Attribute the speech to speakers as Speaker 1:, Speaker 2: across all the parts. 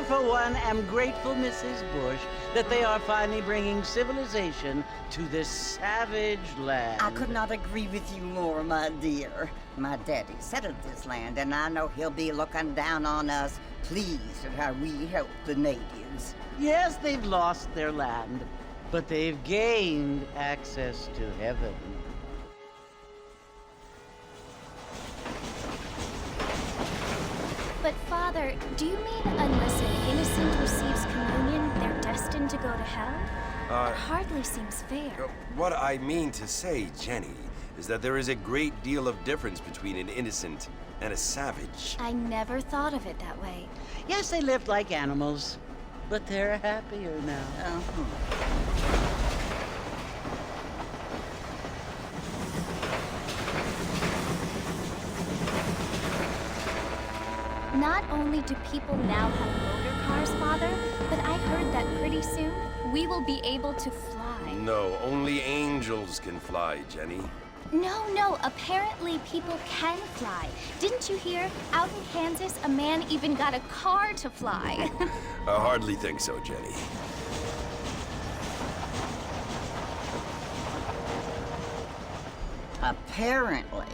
Speaker 1: I, for one, am grateful, Mrs. Bush, that they are finally bringing civilization to this savage land.
Speaker 2: I could not agree with you more, my dear. My daddy settled this land, and I know he'll be looking down on us, pleased at how we help the natives.
Speaker 1: Yes, they've lost their land, but they've gained access to heaven.
Speaker 3: But Father, do you mean unless an innocent receives communion, they're destined to go to hell? That hardly seems fair.
Speaker 4: What I mean to say, Jenny, is that there is a great deal of difference between an innocent and a savage.
Speaker 3: I never thought of it that way.
Speaker 1: Yes, they lived like animals, but they're happier now.
Speaker 3: Not only do people now have motor cars, Father, but I heard that pretty soon we will be able to fly.
Speaker 4: No, only angels can fly, Jenny.
Speaker 3: No, apparently people can fly. Didn't you hear? Out in Kansas, a man even got a car to fly.
Speaker 4: I hardly think so, Jenny.
Speaker 2: Apparently,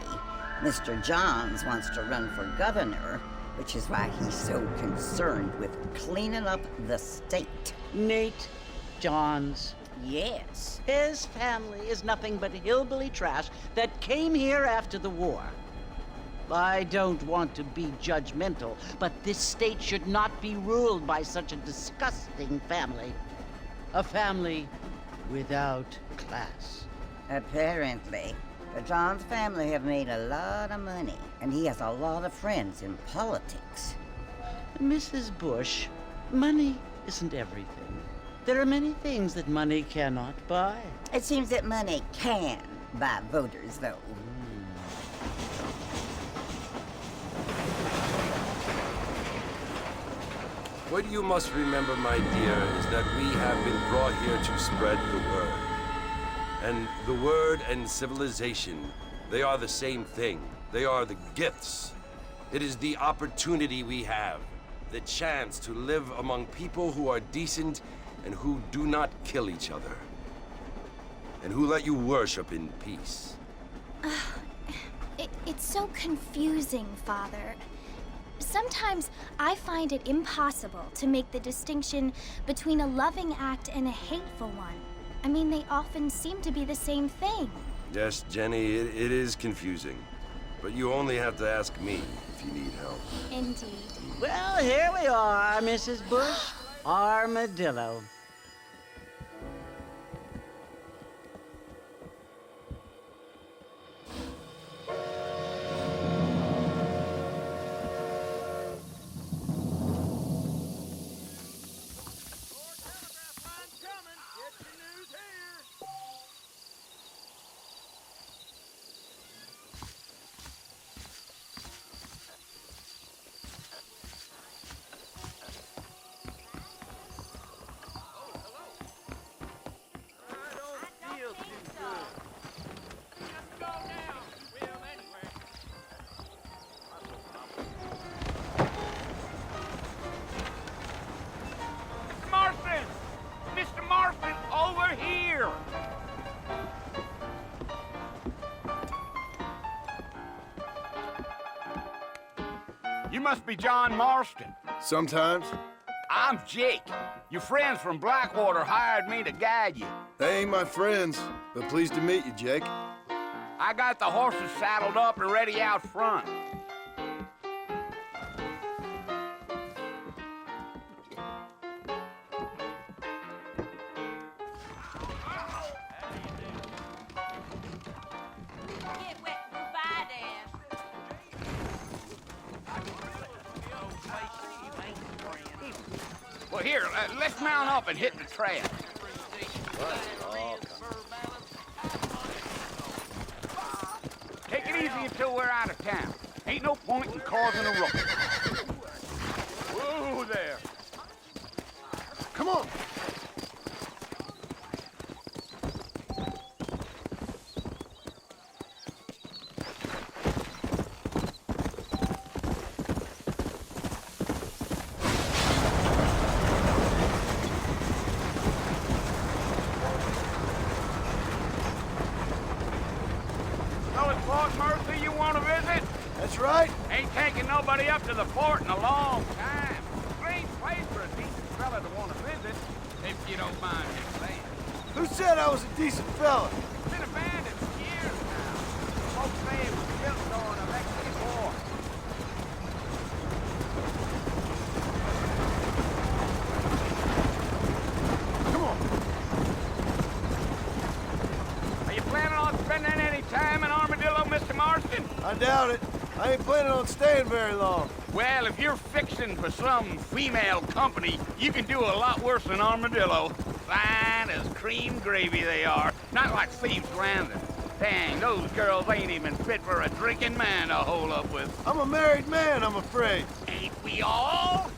Speaker 2: Mr. Johns wants to run for governor, which is why he's so concerned with cleaning up the state.
Speaker 1: Nate Johns.
Speaker 2: Yes.
Speaker 1: His family is nothing but hillbilly trash that came here after the war. I don't want to be judgmental, but this state should not be ruled by such a disgusting family. A family without class.
Speaker 2: Apparently. The Johns family have made a lot of money, and he has a lot of friends in politics.
Speaker 1: Mrs. Bush, money isn't everything. There are many things that money cannot buy.
Speaker 2: It seems that money can buy voters, though.
Speaker 4: What you must remember, my dear, is that we have been brought here to spread the word. And the word and civilization, they are the same thing. They are the gifts. It is the opportunity we have, the chance to live among people who are decent and who do not kill each other, and who let you worship in peace.
Speaker 3: It's so confusing, Father. Sometimes I find it impossible to make the distinction between a loving act and a hateful one. I mean, they often seem to be the same thing.
Speaker 4: Yes, Jenny, it is confusing. But you only have to ask me if you need help.
Speaker 3: Indeed.
Speaker 1: Well, here we are, Mrs. Bush. Armadillo.
Speaker 5: You must be John Marston.
Speaker 6: Sometimes.
Speaker 5: I'm Jake. Your friends from Blackwater hired me to guide you.
Speaker 6: They ain't my friends, but pleased to meet you, Jake.
Speaker 5: I got the horses saddled up and ready out front. Well, here, let's mount up and hit the trail. Take it easy until we're out of town. Ain't no point in causing a ruckus. Whoa there.
Speaker 6: Come on. right?
Speaker 5: Ain't taking nobody up to the fort in a long time. Strange place for a decent fella to want to visit, if you don't mind me saying.
Speaker 6: Who said I was a decent fella?
Speaker 5: It's been abandoned for years now. Folks say it was built during the Mexican War.
Speaker 6: Come on.
Speaker 5: Are you planning on spending any time in Armadillo, Mr. Marston?
Speaker 6: I doubt it. I ain't planning on staying very long.
Speaker 5: Well, if you're fixing for some female company, you can do a lot worse than Armadillo. Fine as cream gravy they are. Not like Thieves Landing. Dang, those girls ain't even fit for a drinking man to hole up with.
Speaker 6: I'm a married man, I'm afraid.
Speaker 5: Ain't we all?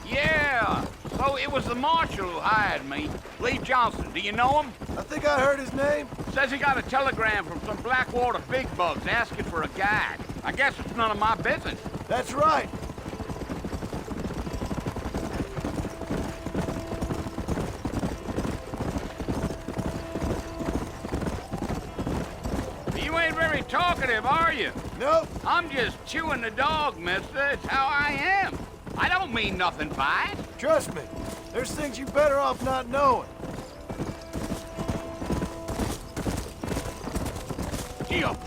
Speaker 5: Yeah, so it was the marshal who hired me. Lee Johnson, do you know him?
Speaker 6: I think I heard his name.
Speaker 5: Says he got a telegram from some Blackwater big bugs asking for a guide. I guess it's none of my business.
Speaker 6: That's right.
Speaker 5: You ain't very talkative, are you?
Speaker 6: Nope.
Speaker 5: I'm just chewing the dog, mister. It's how I am. I don't mean nothing by it.
Speaker 6: Trust me. There's things you better off not knowing.
Speaker 5: Gee-up.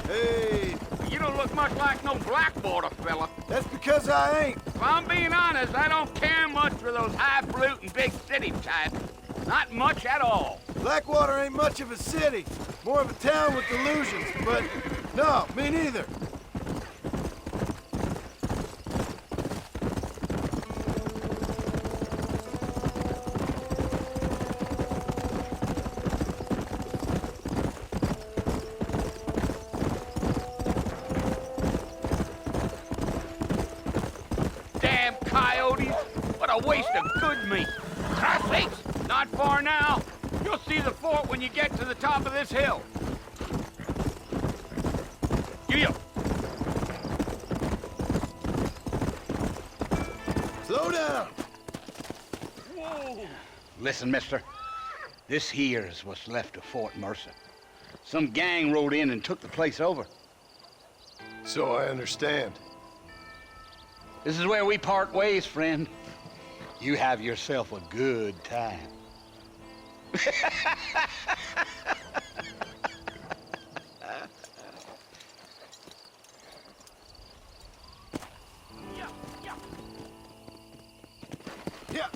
Speaker 6: Hey,
Speaker 5: You don't look much like no Blackwater fella.
Speaker 6: that's because I ain't.
Speaker 5: If I'm being honest, I don't care much for those highfalutin big city types. Not much at all.
Speaker 6: Blackwater ain't much of a city. More of a town with delusions, but no, me neither.
Speaker 5: Damn coyotes! What a waste of good meat. Cross-sakes! Not far now. You'll see the fort when you get to the top of this hill. You.
Speaker 6: Slow down.
Speaker 5: Whoa. Listen, mister. This here is what's left of Fort Mercer. Some gang rode in and took the place over.
Speaker 6: So I understand.
Speaker 5: This is where we part ways, friend. You have yourself a good time.
Speaker 6: Yeah.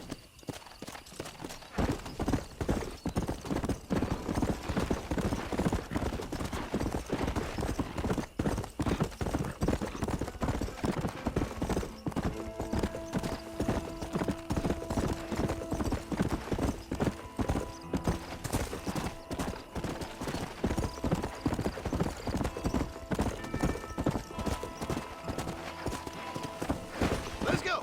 Speaker 6: Let's go.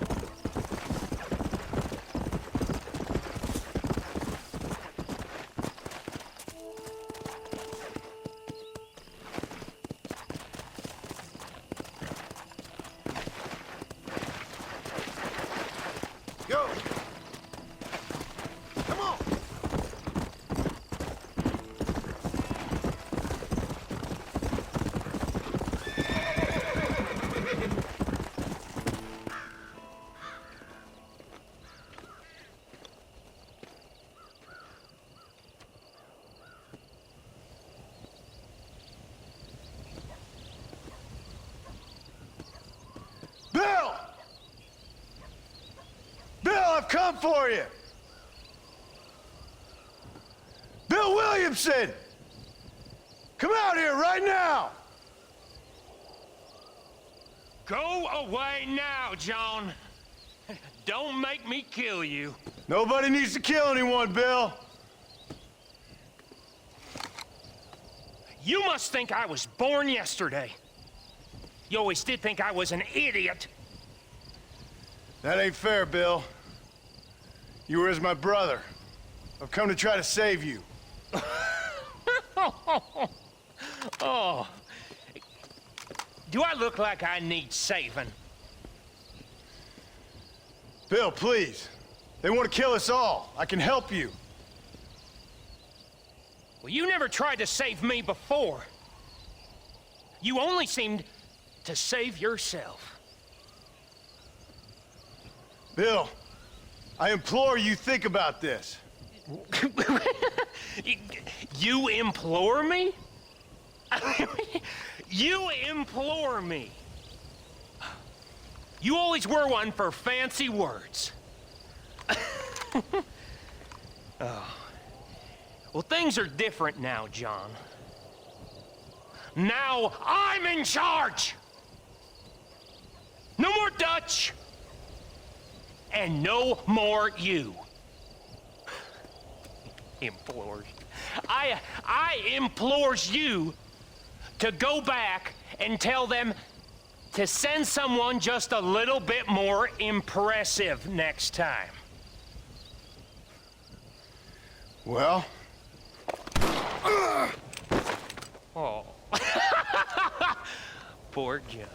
Speaker 6: Go. Come on. Bill! Bill, I've come for you! Bill Williamson! Come out here right now!
Speaker 7: Go away now, John. Don't make me kill you.
Speaker 6: Nobody needs to kill anyone, Bill.
Speaker 7: You must think I was born yesterday. You always did think I was an idiot.
Speaker 6: That ain't fair, Bill. You were as my brother. I've come to try to save you.
Speaker 7: Oh. Do I look like I need saving?
Speaker 6: Bill, please. They want to kill us all. I can help you.
Speaker 7: Well, you never tried to save me before. You only seemed to save yourself.
Speaker 6: Bill, I implore you think about this.
Speaker 7: You implore me? You implore me. You always were one for fancy words. Oh. Well, things are different now, John. Now I'm in charge! No more Dutch! And no more you. Implores. I implores you to go back and tell them to send someone just a little bit more impressive next time.
Speaker 6: Well?
Speaker 7: Oh. Poor John.